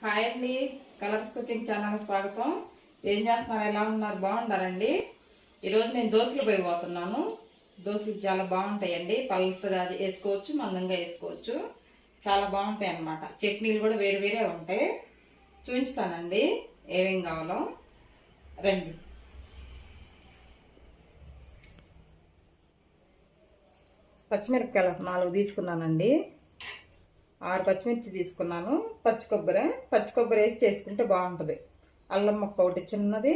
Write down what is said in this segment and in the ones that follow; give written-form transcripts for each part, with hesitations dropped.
Hi అండి, colours cooking channel స్వాగతం. ఏం చేస్తున్నారు? ఎలా ఉన్నారు? బాగున్నారండి. ఈరోజు నేను దోశలు పోయిపోతున్నాను. దోశలు చాలా బాగుంటాయండి. పల్సగా వేసుకోవచ్చు, మందంగా వేసుకోవచ్చు. చాలా బాగుంటాయి అన్నమాట. చట్నీలు కూడా వేరు వేరే ఉంటాయి. చూపిస్తానండి ఏమేం కావాలో. రండి. పచ్చిమిరపకాయలు 4 తీసుకున్నానండి. 6 పచ్చిమిర్చి తీసుకున్నాను. పచ్చి కొబ్బరి వేసి చేసుకుంటే బాగుంటుంది. అల్లం ముక్క ఒకటి చిన్నది,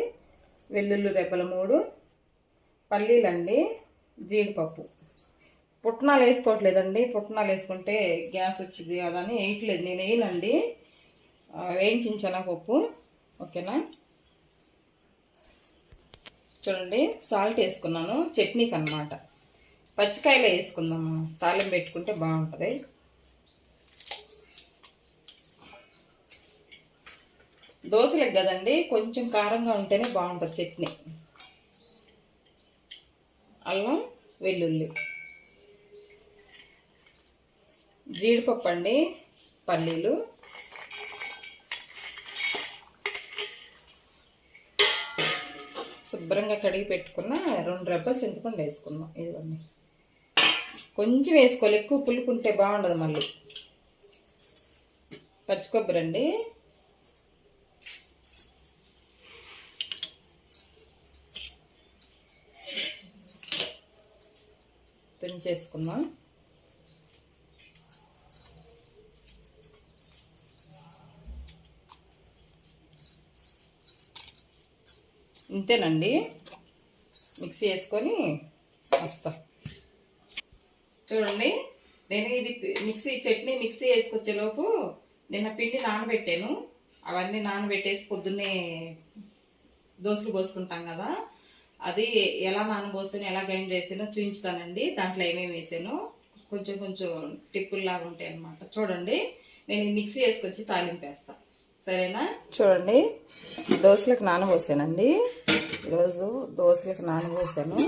వెల్లుల్లి రెబ్బలు 3, పల్లీలండి, జీడిపప్పు. పుట్నాలు వేసుకోవట్లేదండి. పుట్నాలు వేసుకుంటే గ్యాస్ వచ్చింది అదని వేయట్లేదు. నేను వేయనండి. వేయించిన శనగపప్పు. ఓకేనా? చూడండి, సాల్ట్ వేసుకున్నాను చట్నీకి అన్నమాట. పచ్చికాయలు వేసుకుందాము. తాలింపు పెట్టుకుంటే బాగుంటుంది. దోశలకు కదండి, కొంచెం కారంగా ఉంటేనే బాగుంటుంది చట్నీ. అల్లం, వెల్లుల్లి, జీడిపప్పు అండి, పల్లీలు, శుభ్రంగా కడిగి పెట్టుకున్న 2 రెబ్బలు చింతపండు వేసుకుందాం. ఇదిగోండి, కొంచెం వేసుకోవాలి, ఎక్కువ పులుపు ఉంటే బాగుండదు. మళ్ళీ పచ్చి కొబ్బరి అండి, తుంచేసుకుందాం. ఇంతేనండి. మిక్సీ వేసుకొని వస్తా. చూడండి, నేను ఇది చట్నీ మిక్సీ వేసుకొచ్చేలోపు నిన్న పిండి నానబెట్టాను. అవన్నీ నానబెట్టేసి పొద్దున్నే దోశలు పోసుకుంటాం కదా, అది ఎలా నానబోసాను, ఎలా గ్రైండ్ చేసానో చూపించుతానండి. దాంట్లో ఏమేమి వేసాను కొంచెం కొంచెం టిప్పుల్లాగా ఉంటాయి అన్నమాట. చూడండి, నేను మిక్సీ వేసుకొచ్చి తాలింపు వేస్తా. సరేనా? చూడండి, దోశలకు నానబోసానండి. ఈరోజు దోశలకు నానబోసాను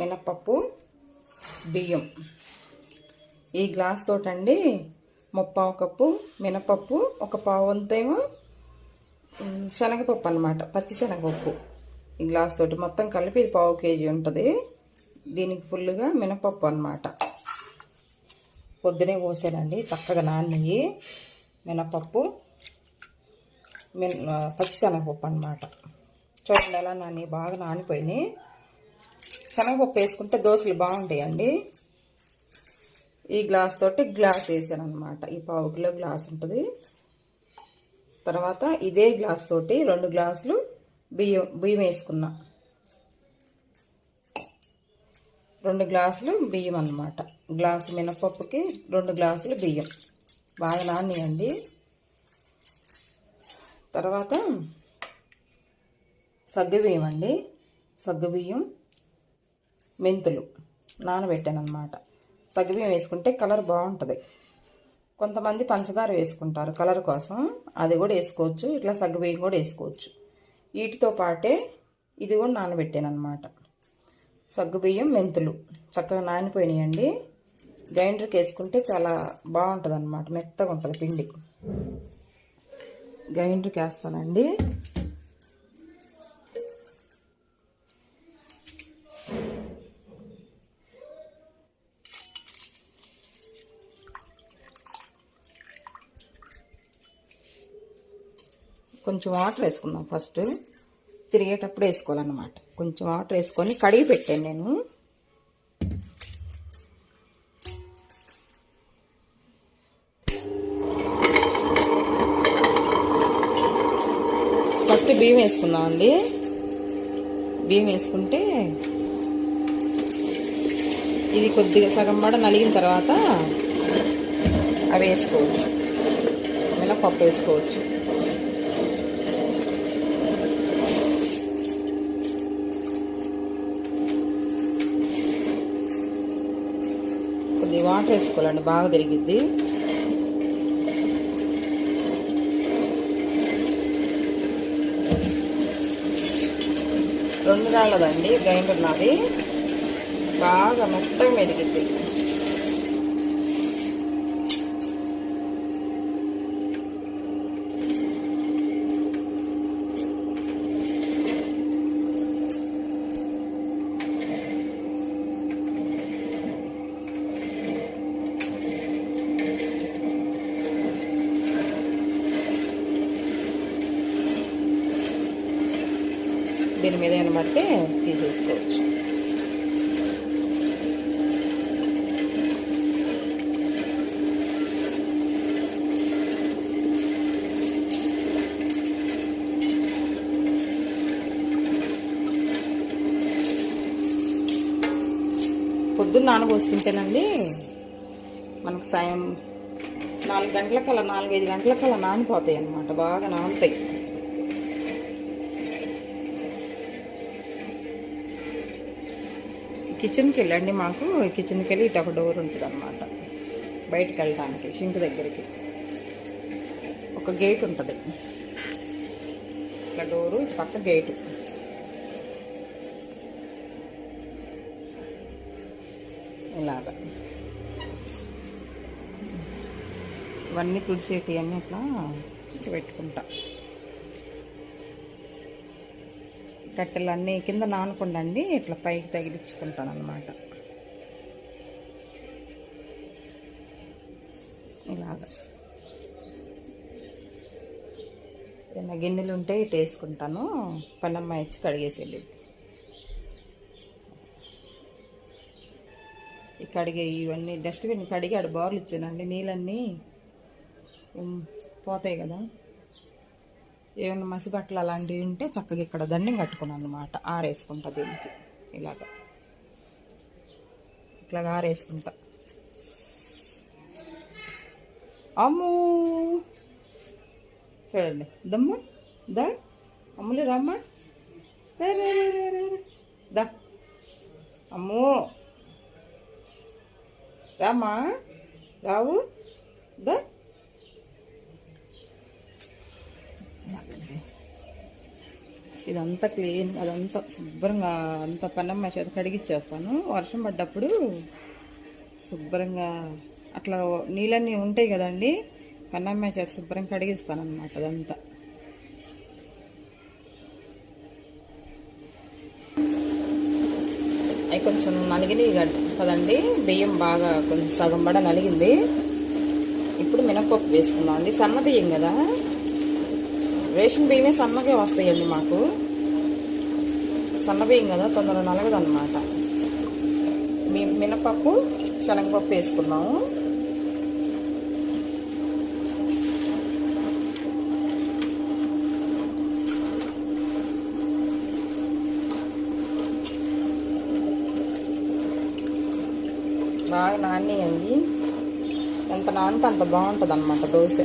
మినపప్పు, బియ్యం. ఈ గ్లాస్ తోటండి 3/4 కప్పు మినపప్పు, 1/4 వంతేమో శనగపప్పు అన్నమాట, పచ్చి శనగపప్పు. ఈ గ్లాస్ తోటి మొత్తం కలిపి 1/4 కేజీ ఉంటుంది. దీనికి ఫుల్గా మినపప్పు అన్నమాట. పొద్దునే పోసానండి, చక్కగా నానియి. మినపప్పు, పచ్చిశనగపప్పు అన్నమాట. చూడండి ఎలా నాని, బాగా నానిపోయినాయి. శనగపప్పు వేసుకుంటే దోశలు బాగుంటాయండి. ఈ గ్లాస్ తోటి గ్లాస్ వేసాను అన్నమాట. ఈ 1/4 కిలో గ్లాస్ ఉంటుంది. తర్వాత ఇదే గ్లాస్ తోటి 2 గ్లాసులు బియ్యం వేసుకున్నా. 2 గ్లాసులు బియ్యం అన్నమాట. గ్లాసు మినపప్పుకి 2 గ్లాసులు బియ్యం. బాగా నానియండి. తర్వాత సగ్గుబియ్యం అండి, సగ్గుబియ్యం, మెంతులు నానబెట్టాను అన్నమాట. సగ్గుబియ్యం వేసుకుంటే కలర్ బాగుంటుంది. కొంతమంది పంచదార వేసుకుంటారు కలర్ కోసం, అది కూడా వేసుకోవచ్చు. ఇట్లా సగ్గుబియ్యం కూడా వేసుకోవచ్చు. వీటితో పాటే ఇది కూడా నానబెట్టాను అన్నమాట. సగ్గుబియ్యం, మెంతులు చక్కగా నానిపోయినాయండి. గ్రైండర్కి వేసుకుంటే చాలా బాగుంటుంది అన్నమాట, మెత్తగా ఉంటుంది పిండి. గ్రైండర్కి వేస్తానండి. కొంచెం వాటర్ వేసుకుందాం. ఫస్ట్ తిరిగేటప్పుడు వేసుకోవాలన్నమాట. కొంచెం వాటర్ వేసుకొని కడిగి పెట్టాను నేను. ఫస్ట్ బియ్యం వేసుకుందామండి. బియ్యం వేసుకుంటే ఇది కొద్దిగా సగం పడ నలిగిన తర్వాత అవి వేసుకోవచ్చు. మినపప్పు వేసుకోవచ్చు. కొద్దిగా వాటర్ వేసుకోవాలండి, బాగా తిరిగిద్ది. రెండు రాళ్ళదండి గ్రైండర్ నాది, బాగా మెత్తగా మెదిగిద్ది. దీని మీద ఏమైనా పడితే తీసేసుకోవచ్చు. పొద్దున్న నానబోసుకుంటేనండి మనకు సాయం 4 గంటలకల్లా 4-5 గంటలకల్లా నానిపోతాయి అన్నమాట. బాగా నానుతాయి. కిచెన్కి వెళ్ళండి. మాకు కిచెన్కి వెళ్ళి ఇటు ఒక డోర్ ఉంటుంది అన్నమాట. బయటకు వెళ్ళడానికి షింక్ దగ్గరికి ఒక గేట్ ఉంటుంది. ఇట్లా డోరు, పక్క గేటు. ఇలాగా ఇవన్నీ తుడిసేటి అన్నీ ఇట్లా పెట్టుకుంటా. కట్టెలన్నీ కింద నానకుండా అండి ఇట్లా పైకి తగిలించుకుంటాను అన్నమాట. ఇలాగా ఏదైనా గిన్నెలు ఉంటే ఇటు వేసుకుంటాను. పనమ్మాయి ఇచ్చి కడిగేసి వెళ్ళింది. కడిగే ఇవన్నీ డస్ట్బిన్ కడిగి ఆడ బార్లు ఇచ్చానండి. నీళ్ళన్నీ పోతాయి కదా. ఏమైనా మసి బట్టలు అలాంటివి ఉంటే చక్కగా ఇక్కడ దండం కట్టుకున్నాను అన్నమాట. ఆరేసుకుంటా దీనికి ఇలాగా ఆరేసుకుంటా. అమ్ము చూడండి, దమ్మ దా అమ్ములు రమ్మ దా అమ్ము రామా రావు దా. ఇదంతా క్లీన్, అదంతా శుభ్రంగా అంత పన్నమ్మ చేత కడిగిచ్చేస్తాను. వర్షం పడ్డప్పుడు శుభ్రంగా అట్లా నీళ్ళన్నీ ఉంటాయి కదండి, పన్నమ్మ చేత శుభ్రంగా కడిగిస్తాను అన్నమాట. అదంతా అవి కొంచెం నలిగినాయి కదండి. బియ్యం బాగా కొంచెం సగం పడ నలిగింది. ఇప్పుడు మినపప్పు వేసుకున్నాం అండి. సన్న బియ్యం కదా, రేషన్ బియ్యమే సన్నగా వస్తాయండి మాకు. సన్న బియ్యం కదా తొందరగా నలగదన్నమాట. మినపప్పు శనగపప్పు వేసుకున్నాము. బాగా నానేయండి. ఎంత నానితే అంత బాగుంటుంది అన్నమాట దోశ.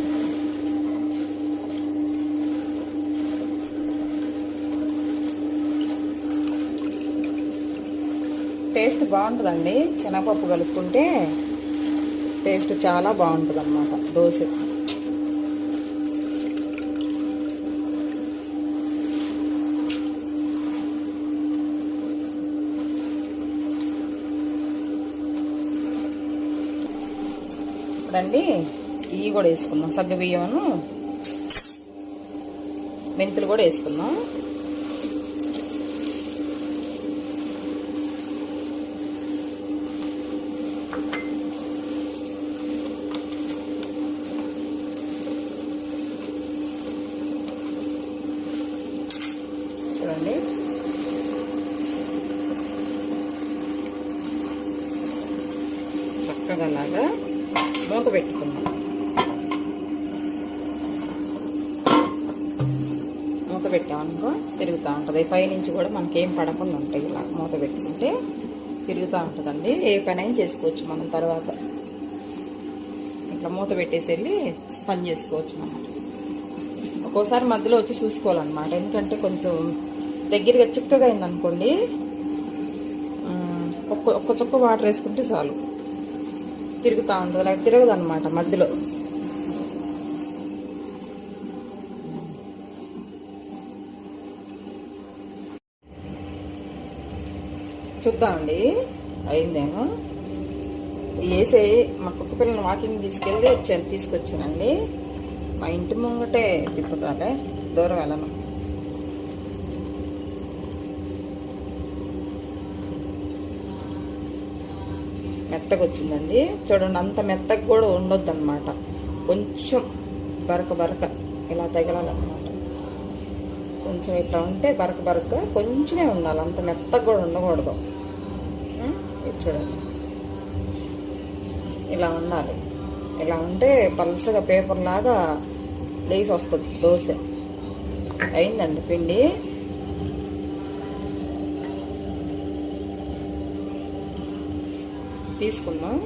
టేస్ట్ బాగుంటుందండి. శనగపప్పు కలుపుకుంటే టేస్ట్ చాలా బాగుంటుంది అన్నమాట దోశ. ఇప్పుడండి ఇవి కూడా వేసుకుందాం. సగ్గుబియ్యమును మెంతులు కూడా వేసుకుందాం. చూడండి చక్కగా లాగా మూత పెట్టుకుందాం. మూత పెట్టామనుకో తిరుగుతూ ఉంటుంది. పైనుంచి కూడా మనకేం పడకుండా ఉంటాయి. ఇలా మూత పెట్టుకుంటే తిరుగుతూ ఉంటుందండి. ఏ పని అయినా చేసుకోవచ్చు మనం. తర్వాత ఇట్లా మూత పెట్టేసి వెళ్ళి పని చేసుకోవచ్చు మనం. ఒక్కోసారి మధ్యలో వచ్చి చూసుకోవాలన్నమాట. ఎందుకంటే కొంచెం దగ్గరగా చిక్కగా అయిందనుకోండి, ఒక్క చుక్క వాటర్ వేసుకుంటే చాలు, తిరుగుతూ ఉంటుంది. అలా తిరగదు అనమాట మధ్యలో. చూద్దామండి అయిందేమో. వేసే మా కుక్క పిల్లలు వాకింగ్ తీసుకొచ్చానండి. మా ఇంటి ముంగటే తిప్పుతాలే, దూరం వెళ్ళను. మెత్తగా వచ్చిందండి. చూడండి, అంత మెత్తగా కూడా ఉండొద్దు అనమాట. కొంచెం బరక ఇలా తగలాలన్నమాట. కొంచెం ఇట్లా ఉంటే బరక కొంచెమే ఉండాలి, అంత మెత్తగా కూడా ఉండకూడదు. ఇది చూడండి, ఇలా ఉండాలి. ఇలా ఉంటే పలసగా పేపర్ లాగా లేసి వస్తుంది దోశ. అయిందండి పిండి. తీసుకున్నాం.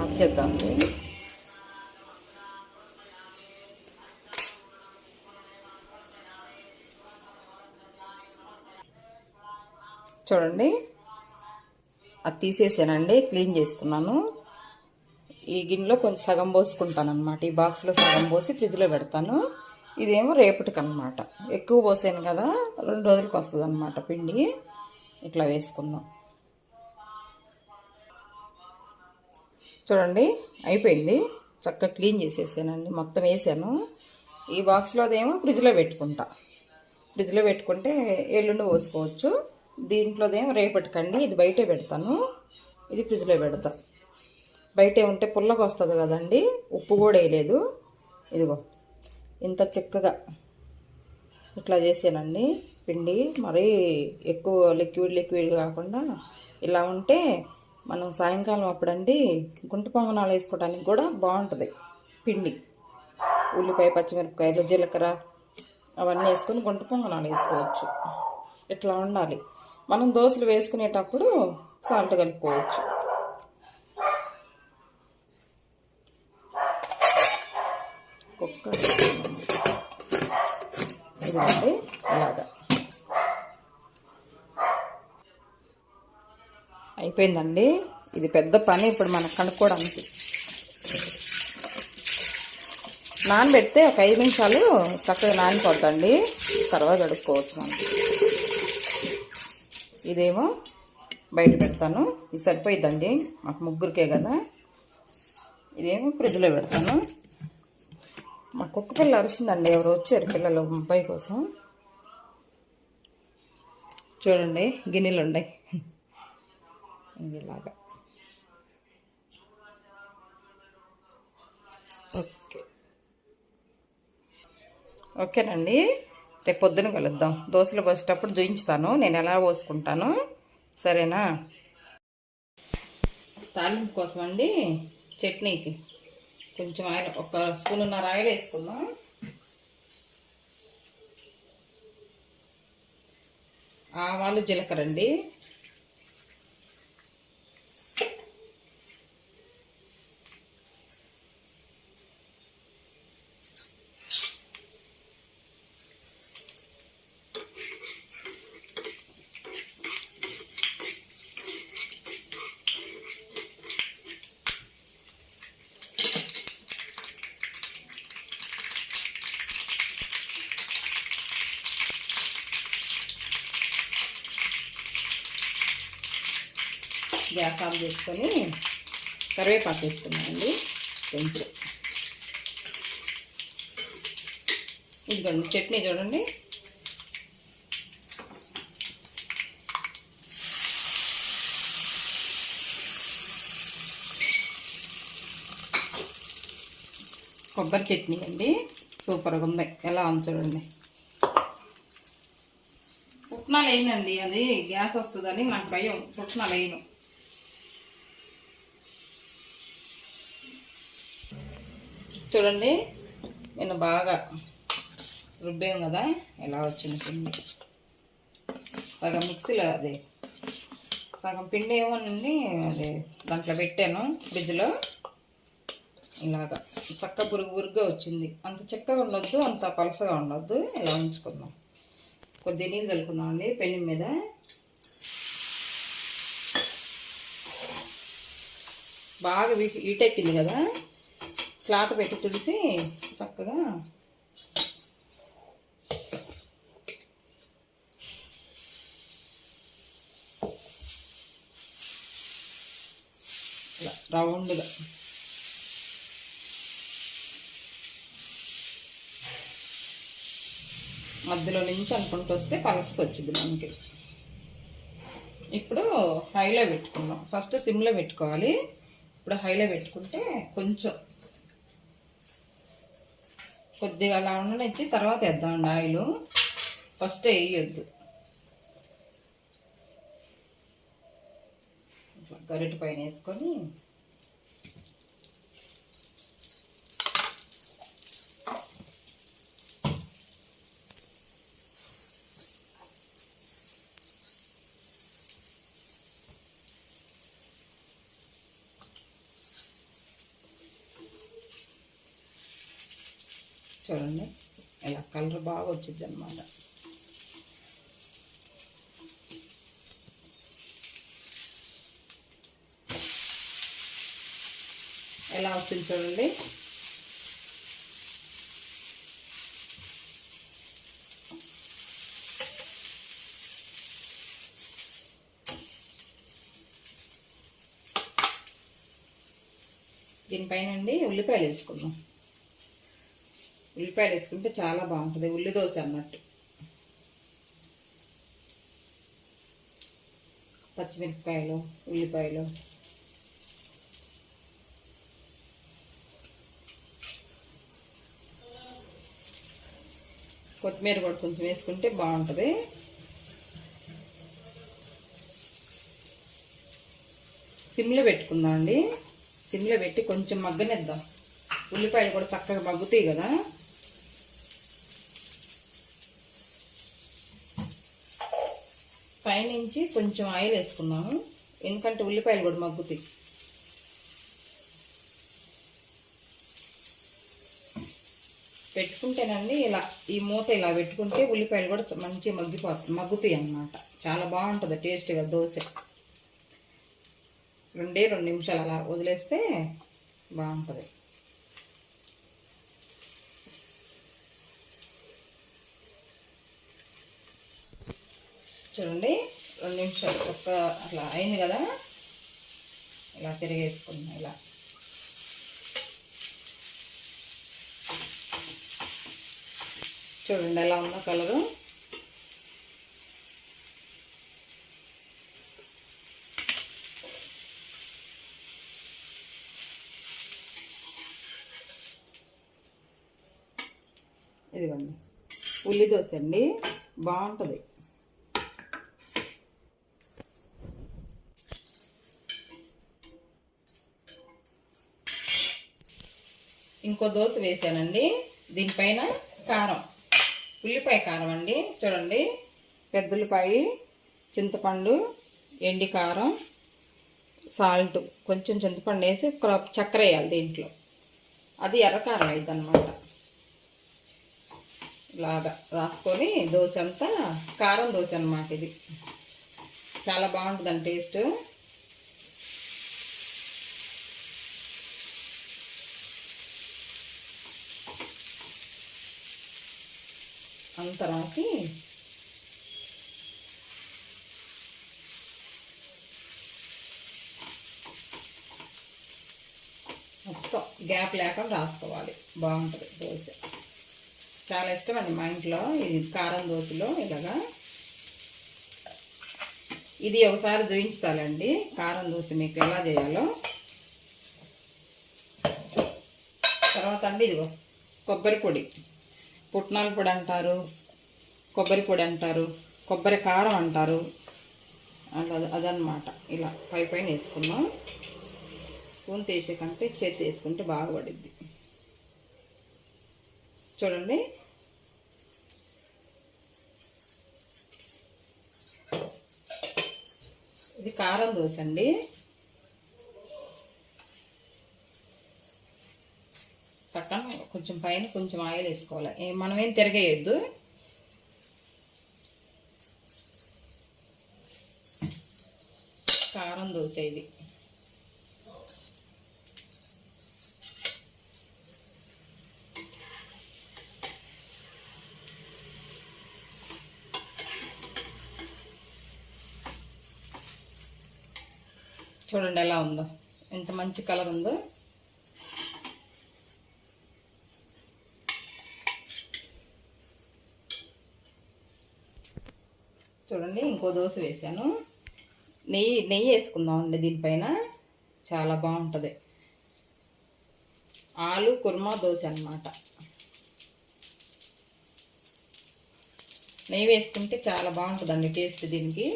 ఆఫ్ చేద్దామండి. చూడండి, అది తీసేసానండి, క్లీన్ చేసుకున్నాను. ఈ గిన్నెలో కొంచెం సగం పోసుకుంటాను అనమాట. ఈ బాక్స్లో సగం పోసి ఫ్రిడ్జ్లో పెడతాను. ఇదేమో రేపటికి అనమాట. ఎక్కువ పోసాను కదా, 2 రోజులకి వస్తుంది అనమాట పిండి. ఇట్లా వేసుకుందాం. చూడండి, అయిపోయింది. చక్కగా క్లీన్ చేసేసానండి, మొత్తం వేసాను. ఈ బాక్స్లోదేమో ఫ్రిడ్జ్లో పెట్టుకుంటా. ఫ్రిడ్జ్లో పెట్టుకుంటే ఎల్లుండి పోసుకోవచ్చు. దీంట్లోదేమో రేపటికండి. ఇది బయటే పెడతాను, ఇది ఫ్రిడ్జ్లో పెడతా. బయటే ఉంటే పుల్లగా వస్తుంది కదండి. ఉప్పు కూడా వేయలేదు. ఇదిగో ఇంత చిక్కగా ఇట్లా చేసానండి పిండి. మరీ ఎక్కువ లిక్విడ్ కాకుండా ఇలా ఉంటే మనం సాయంకాలం అప్పుడండి గుంట పొంగనాలు వేసుకోవడానికి కూడా బాగుంటుంది పిండి. ఉల్లిపాయ, పచ్చిమిరపకాయలు, జీలకర్ర అవన్నీ వేసుకొని గుంట పొంగనాలు వేసుకోవచ్చు. ఇట్లా ఉండాలి. మనం దోశలు వేసుకునేటప్పుడు సాల్ట్ కలుపుకోవచ్చు. ఇదండి ఇలాగా అయిపోయిందండి. ఇది పెద్ద పని ఇప్పుడు మనకు కనుక్కోవడానికి. నానబెడితే ఒక 5 నిమిషాలు చక్కగా నానిపోద్దండి. తర్వాత కడుక్కోవచ్చు మనం. ఇదేమో బయట పెడతాను. ఇది సరిపోయిద్దండి, మాకు ముగ్గురికే కదా. ఇదేమో ఫ్రిడ్జ్లో పెడతాను. మా కుక్క పిల్ల అరిచిందండి, ఎవరు వచ్చారు పిల్లలు అబ్బాయి కోసం. చూడండి, గిన్నెలు ఉన్నాయి ఇలాగా. ఓకేనండి, రేపు పొద్దున కలుద్దాం. దోశలు పోసేటప్పుడు చూపించుతాను నేను ఎలా పోసుకుంటాను, సరేనా? తాలింపు కోసం అండి, చట్నీకి కొంచెం ఆయిల్, 1 స్పూన్నర ఆయిల్ వేసుకుందాం. ఆవాలు, జీలకర్ర అండి. గ్యాస్ ఆఫ్ చేసుకొని కరివేపాకు వేసుకున్నానండి కొంచెం. ఇదిగోండి చట్నీ చూడండి. కొబ్బరి చట్నీ అండి, సూపర్గా ఉంది. ఎలా ఉంది చూడండి. పుట్నాలు వేయనండి, అది గ్యాస్ వస్తుందని నాకు భయం. పుట్నాలు వేయను. చూడండి, నేను బాగా రుబ్బాము కదా, ఎలా వచ్చింది పిండి. సగం మిక్సీలో అది సగం పిండి ఏమోనండి, అది దాంట్లో పెట్టాను ఫ్రిడ్జ్లో. ఇలాగా చక్క పురుగుగా వచ్చింది. అంత చక్కగా ఉండొద్దు, అంత పలసగా ఉండొద్దు. ఇలా ఉంచుకుందాం. కొద్దిగా నీళ్ళు చల్లుకుందాం అండి పెనం మీద. బాగా ఈటెక్కింది కదా, క్లాత్ పెట్టి తుడిసి చక్కగా ఇలా రౌండ్గా మధ్యలో నుంచి అనుకుంటూ వస్తే పలసకి వచ్చింది మనకి. ఇప్పుడు హైలో పెట్టుకున్నాం. ఫస్ట్ సిమ్లో పెట్టుకోవాలి. ఇప్పుడు హైలో పెట్టుకుంటే కొంచెం కొద్దిగా అలా ఉండనిచ్చి తర్వాత వేద్దామండి ఆయిల్. ఫస్ట్ వేయొద్దు. గరిటె పైన వేసుకొని చూడండి, ఇలా కలర్ బాగా వచ్చింది అన్నమాట. ఎలా వచ్చింది చూడండి. దీనిపైన అండి ఉల్లిపాయలు వేసుకుందాం. ఉల్లిపాయలు వేసుకుంటే చాలా బాగుంటుంది, ఉల్లి దోశ అన్నట్టు. పచ్చిమిరపకాయలు, ఉల్లిపాయలు, కొత్తిమీర కూడా కొంచెం వేసుకుంటే బాగుంటుంది. సిమ్లో పెట్టుకుందాం అండి. సిమ్లో పెట్టి కొంచెం మగ్గనిద్దాం. ఉల్లిపాయలు కూడా చక్కగా మగ్గుతాయి కదా. పైనుంచి కొంచెం ఆయిల్ వేసుకున్నాము, ఎందుకంటే ఉల్లిపాయలు కూడా మగ్గుతాయి. పెట్టుకుంటేనండి ఇలా ఈ మూత ఇలా పెట్టుకుంటే ఉల్లిపాయలు కూడా మంచిగా మగ్గుతాయి అన్నమాట. చాలా బాగుంటుంది టేస్ట్గా దోశ. 2 నిమిషాలు అలా వదిలేస్తే బాగుంటుంది. చూడండి, 2 నిమిషాలు అట్లా అయింది కదా. ఇలా తిరిగేసుకున్నాం. ఇలా చూడండి ఎలా ఉందో కలరు. ఇదిగోండి ఉల్లి దోశ అండి, బాగుంటుంది. ఇంకో దోశ వేసానండి. దీనిపైన కారం, ఉల్లిపాయ కారం అండి. చూడండి, పెద్ద ఉల్లిపాయ, చింతపండు, ఎండి కారం, సాల్ట్, కొంచెం చింతపండు వేసి చక్కెర వేయాలి దీంట్లో. అది ఎర్రకారం అయింది అన్నమాట. ఇలాగా రాసుకొని దోశ అంతా కారం దోశ అన్నమాట. ఇది చాలా బాగుంటుందండి టేస్ట్. అంత రాసి మొత్తం గ్యాప్ లేకుండా రాసుకోవాలి. బాగుంటుంది దోశ. చాలా ఇష్టం అండి మా ఇంట్లో ఇది కారం దోశలో. ఇలాగా ఇది ఒకసారి చూపించుతానండి కారం దోశ మీకు ఎలా చేయాలో. తర్వాత అండి ఇదిగో కొబ్బరి పొడి, పుట్నాల పొడి అంటారు, కొబ్బరి పొడి అంటారు, కొబ్బరి కారం అంటారు. అలా అదనమాట. ఇలా పైన వేసుకున్నాం. స్పూన్ తీసే కంటే చేతి వేసుకుంటే బాగా పడిద్ది. చూడండి, ఇది కారం దోశ అండి. పక్కన కొంచెం పైన కొంచెం ఆయిల్ వేసుకోవాలి. మనం ఏం తిరగేయద్దు. కారం దోశ ఇది. చూడండి ఎలా ఉందో, ఎంత మంచి కలర్ ఉందో. చూడండి ఇంకో దోశ వేసాను. నెయ్యి వేసుకుందామండి దీనిపైన, చాలా బాగుంటుంది. ఆలు కుర్మా దోశ అన్నమాట. నెయ్యి వేసుకుంటే చాలా బాగుంటుందండి టేస్ట్ దీనికి.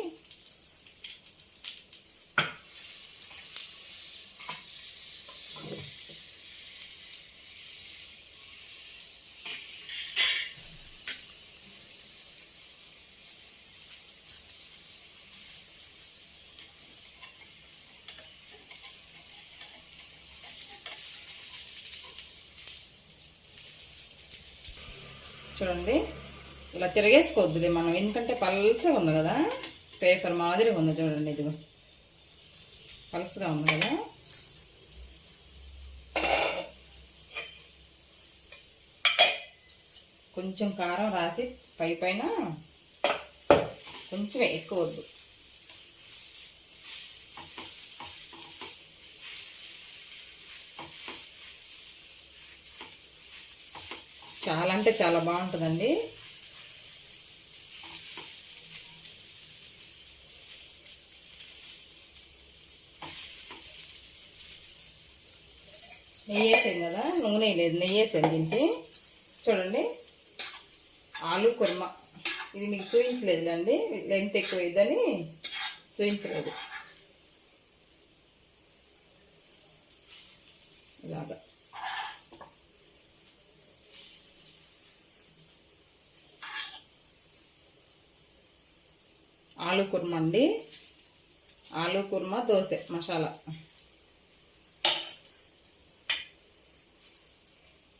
చూడండి ఇలా తిరగేసుకోవద్దులే మనం, ఎందుకంటే పల్సగా ఉంది కదా, పేపర్ మాదిరి ఉంది చూడండి. ఇదిగో పల్సగా ఉంది కదా. కొంచెం కారం రాసి పైన కొంచెం ఎక్కువ వద్దు. చాలా అంటే చాలా బాగుంటుందండి. నెయ్యి వేసాను కదా, నూనె లేదు, నెయ్యి వేసాను దీనికి. చూడండి ఆలు కుర్మా, ఇది మీకు చూపించలేదులేండి, లెంత్ ఎక్కువ ఇదని చూపించలేదు. ఇలాగా ఆలు కుర్మా అండి, ఆలు కుర్మా దోశ మసాలా.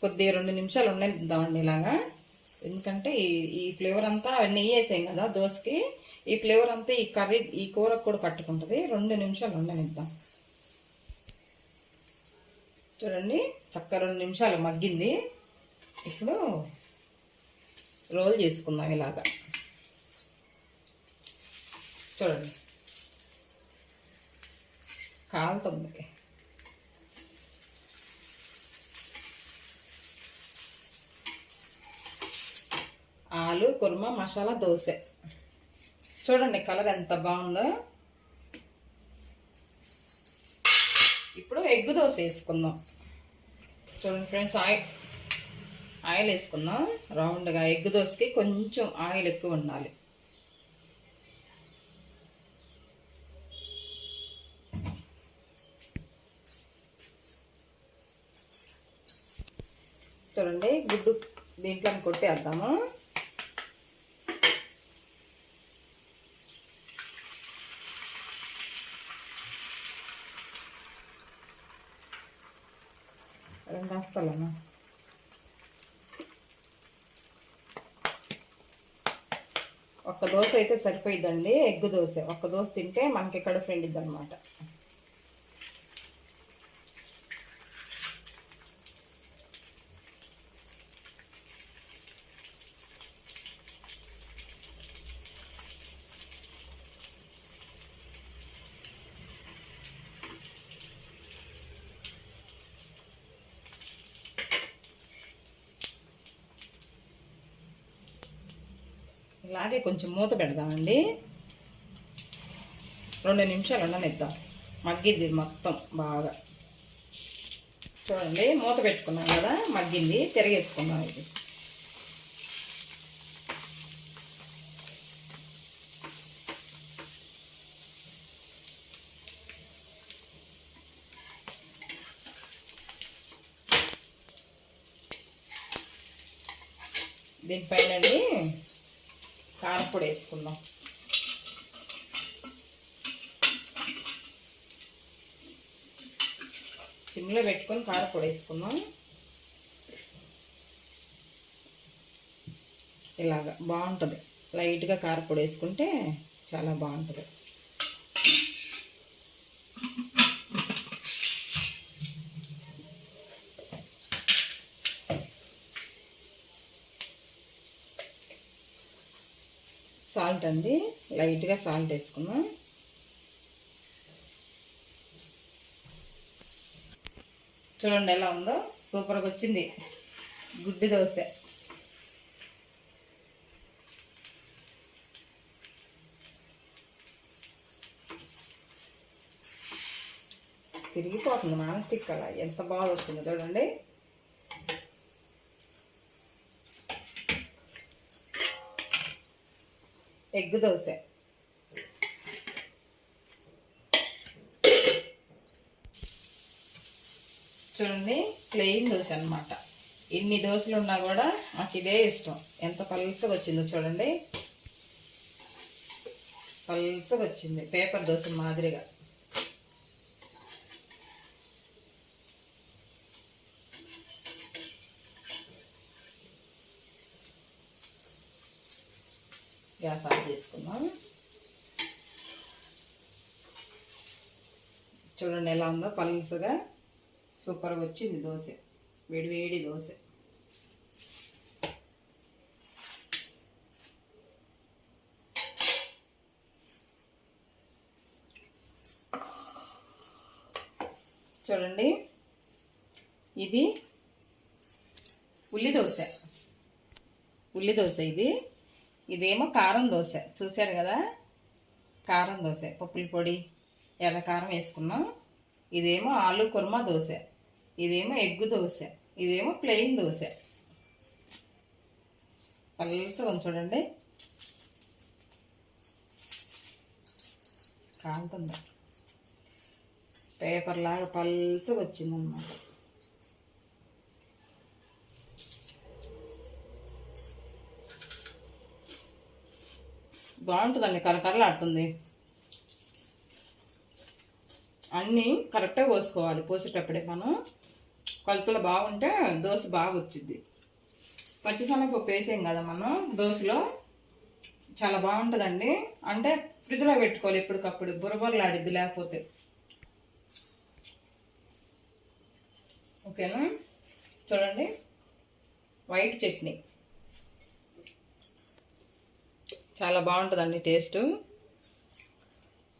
కొద్దిగా 2 నిమిషాలు ఉండనిద్దామండి ఇలాగా, ఎందుకంటే ఈ ఫ్లేవర్ అంతా నెయ్యి వేసాం కదా దోశకి, ఈ ఫ్లేవర్ అంతా ఈ కర్రీ ఈ కూరకు కూడా పట్టుకుంటుంది. 2 నిమిషాలు ఉండనిద్దాం. చూడండి చక్కగా 2 నిమిషాలు మగ్గింది. ఇప్పుడు రోల్ చేసుకుందాం ఇలాగా. చూడండి కాలుతుంది. ఆలు కుర్మా మసాలా దోశ. చూడండి కలర్ ఎంత బాగుందో. ఇప్పుడు ఎగ్ దోశ వేసుకుందాం. చూడండి ఫ్రెండ్స్, ఆయిల్ వేసుకుందాం రౌండ్గా. ఎగ్ దోశకి కొంచెం ఆయిల్ ఎక్కువ ఉండాలి. చూడండి గుడ్డు దీంట్లో కొట్టేద్దాము. రెండు వేస్తాలమ్మా. ఒక్క దోశ అయితే సరిపోయిద్దండి, ఎగ్ దోశ. ఒక్క దోశ తింటే మనకి కడుపు నిండిద్ది అనమాట. ఇలాగే కొంచెం మూత పెడదామండి, 2 నిమిషాలు ఉండనిద్దాం, మగ్గిద్ది మొత్తం బాగా. చూడండి మూత పెట్టుకున్నాం కదా, మగ్గింది. తిరగేసుకుందాం ఇది. దీనిపైన కారపొడి వేసుకుందాం. సిమ్లో పెట్టుకొని కారపొడి వేసుకుందాం. ఇలాగా బాగుంటుంది. లైట్గా కారపొడి వేసుకుంటే చాలా బాగుంటుంది. సాల్ట్ అండి, లైట్గా సాల్ట్ వేసుకుందాం. చూడండి ఎలా ఉందో, సూపర్గా వచ్చింది గుడ్డి దోశ. తిరిగిపోతుంది నాన్ స్టిక్ అలా. ఎంత బాగా వచ్చిందో చూడండి. ఎగ్ దోశ చూడండి, ప్లెయిన్ దోశ అనమాట. ఇన్ని దోశలు ఉన్నా కూడా నాకు ఇదే ఇష్టం. ఎంత పల్సగా వచ్చిందో చూడండి, పల్సగా వచ్చింది పేపర్ దోశ మాదిరిగా. గ్యాస్ ఆఫ్ చేసుకుందాం. చూడండి ఎలా ఉందో, పల్సగా సూపర్గా వచ్చింది దోశ, వేడి వేడి దోశ. చూడండి, ఇది ఉల్లి దోశ. ఉల్లి దోశ ఇదేమో కారం దోశ. చూశారు కదా, కారం దోశ, పప్పుల పొడి ఎర్ర కారం వేసుకున్నాం. ఇదేమో ఆలు కుర్మా దోశ, ఇదేమో ఎగ్ దోశ, ఇదేమో ప్లెయిన్ దోశ. పల్సగా చూడండి, కాలుతుంది, పేపర్ లాగా పల్సగా వచ్చిందన్నమాట. బాగుంటుందండి, కరకరలాడుతుంది. అన్నీ కరెక్ట్గా పోసుకోవాలి. పోసేటప్పుడే మనం కొలతలు బాగుంటే దోశ బాగా వచ్చింది. పచ్చిశనగపప్పు వేసాం కదా మనం దోశలో, చాలా బాగుంటుందండి. అంటే ఫ్రిడ్జ్లో పెట్టుకోవాలి ఎప్పటికప్పుడు, బుర్రబుర్రలాడిద్ది లేకపోతే. ఓకేనా, చూడండి, వైట్ చట్నీ చాలా బాగుంటుందండి. టేస్ట్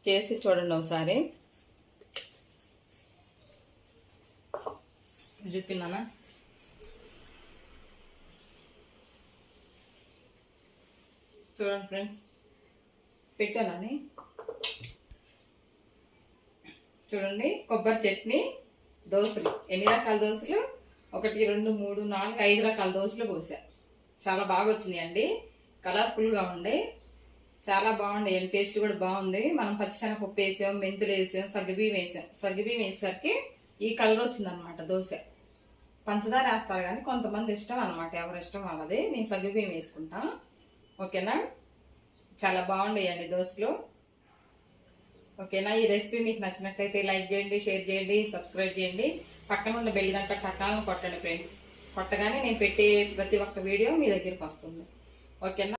చేసి చూడండి ఒకసారి. చూపిన్నానా, చూడండి ఫ్రెండ్స్, పెట్టానని చూడండి. కొబ్బరి చట్నీ, దోశలు, ఎన్ని రకాల దోశలు, 1 2 3 4 5 రకాల దోశలు పోసా. చాలా బాగా వచ్చినాయండి, కలర్ఫుల్గా ఉండే, చాలా బాగుండే. టేస్ట్ కూడా బాగుంది. మనం పచ్చిశనగపప్పు వేసాం, మెంతులు వేసాం, సగ్గుబియ్యం వేసాం. సగ్గుబియ్యం వేసేసరికి ఈ కలర్ వచ్చిందనమాట దోశ. పంచదార వేస్తారు కానీ కొంతమంది ఇష్టం అనమాట, ఎవరి ఇష్టం వాళ్ళది. నేను సగ్గుబియ్యం వేసుకుంటా. ఓకేనా, చాలా బాగుండేయండి దోశలు. ఓకేనా, ఈ రెసిపీ మీకు నచ్చినట్లయితే లైక్ చేయండి, షేర్ చేయండి, సబ్స్క్రైబ్ చేయండి. పక్కన ఉన్న బెల్ గంట టకాలను కొట్టండి ఫ్రెండ్స్. కొట్టగానే నేను పెట్టే ప్రతి ఒక్క వీడియో మీ దగ్గరికి వస్తుంది. ఓకేనా.